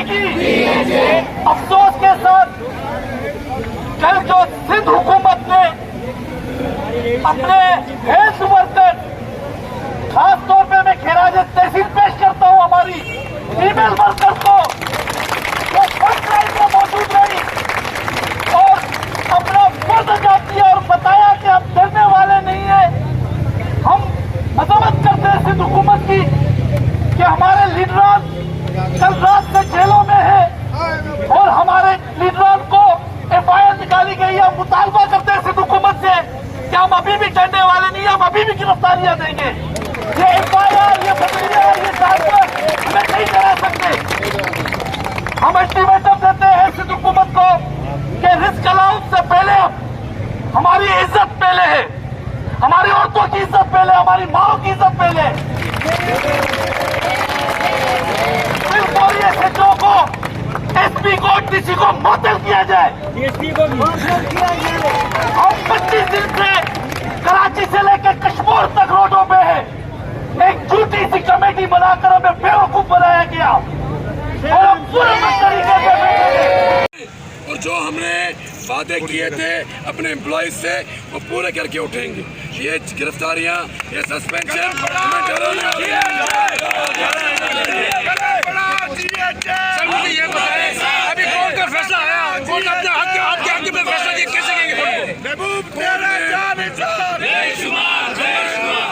जिएगी। अफसोस के साथ कल जो सिंध हुकूमत ने अपने हेल्थ वर्कर, खास तौर पे मैं खिराज तहसील पेश करता हूं हमारी फीमेल वर्कर को, वो फर्स्ट लाइन में मौजूद रही और अपना फर्ज अदा किया और बताया कि हम डरने वाले नहीं है। हम मजम्मत करते हैं सिंध हुकूमत की कि हमारे लीडरान कल रात से जेलों में है और हमारे लीडरान को FIR निकाली गई है। मुतालबा करते हैं सिंध हुकूमत से कि हम अभी भी डरने वाले नहीं, हम अभी भी गिरफ्तारियां देंगे। ये FIR, ये बदलियां, ये ट्रांसफर हमें नहीं करा सकते। हम अल्टीमेटम देते हैं सिंध हुकूमत को कि रिस्क अलाउंस से पहले हमारी इज्जत पहले है, हमारी औरतों की इज्जत पहले, हमारी माओ की इज्जत पहले। सिर्फ और ये SHO को, SP को, DC को मुअत्तल किया जाए। हम 25 दिन से कराची से लेकर कश्मीर तक रोडों पे है। एक झूठी सी कमेटी बनाकर हमें बेवकूफ बनाया गया और हम पूरे तरीके से और जो हमने वादे किए थे अपने एम्प्लॉयज से वो पूरे करके उठेंगे। ये गिरफ्तारियां, ये सस्पेंशन हमें डराने वाली ये बताएं, अभी कोर्ट का फैसला आया, कोर्ट अपने आपके हक में फैसला दिया, कैसे कहेंगे?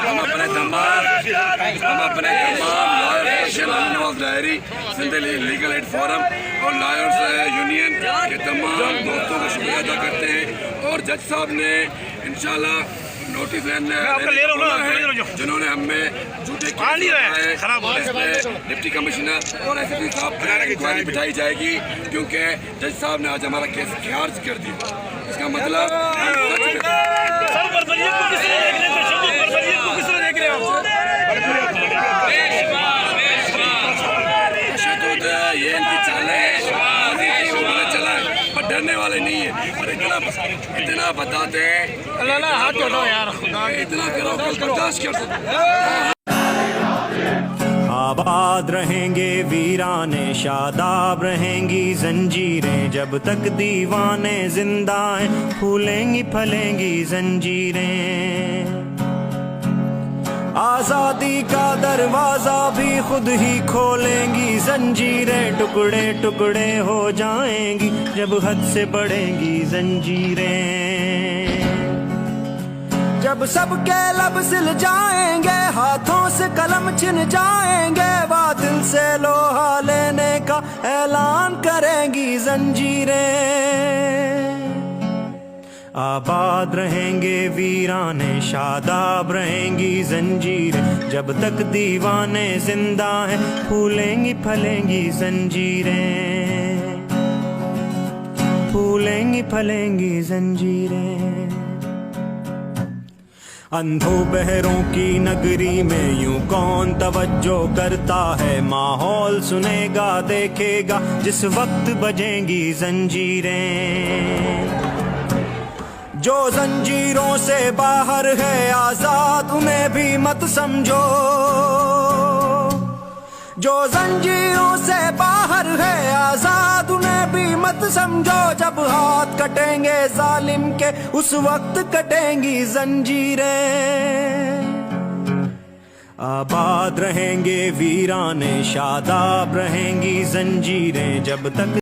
हम अपने तमाम lawyers diary, Sindh legal aid forum और लॉयर्स यूनियन के तमाम दोस्तों का शुक्रिया अदा करते हैं। और जज साहब ने इंशाल्लाह नोटिस जिन्होंने हमें झूठे डिप्टी कमिश्नर और SSP साहब इंक्वायरी बिठाई जाएगी, क्योंकि जज साहब ने आज हमारा केस खारिज कर दिया। इसका मतलब ये इनकी चाल है, चला है पर डरने वाले नहीं है। और इतना बताते हैं, अल्लाह हाथ जोड़ो यार, इतना करो कल बर्दाश्त कर सकते। आबाद रहेंगे वीराने, शादाब रहेंगी जंजीरें, जब तक दीवाने जिंदा हैं फूलेंगी फलेंगी जंजीरें। आजादी का दरवाजा भी खुद ही खोलेंगी जंजीरें, टुकड़े टुकड़े हो जाएंगी जब हद से बढ़ेंगी जंजीरें। जब सबके लब सिल जाएंगे, हाथों से कलम छिन जाएंगे, बातिल से लोहा लेने का ऐलान करेंगी जंजीरें। आबाद रहेंगे वीराने, शादाब रहेंगी जंजीरें, जब तक दीवाने जिंदा हैं फूलेंगी फलेंगी जंजीरें, फूलेंगी फलेंगी जंजीरें। अंधों बहरों की नगरी में यूं कौन तवज्जो करता है, माहौल सुनेगा देखेगा जिस वक्त बजेंगी जंजीरें। जो जंजीरों से बाहर है आजाद उन्हें भी मत समझो, जो जंजीरों से बाहर है आजाद उन्हें भी मत समझो। जब हाथ कटेंगे जालिम के उस वक्त कटेंगी जंजीरें। आबाद रहेंगे वीराने, शादाब रहेंगी जंजीरें, जब तक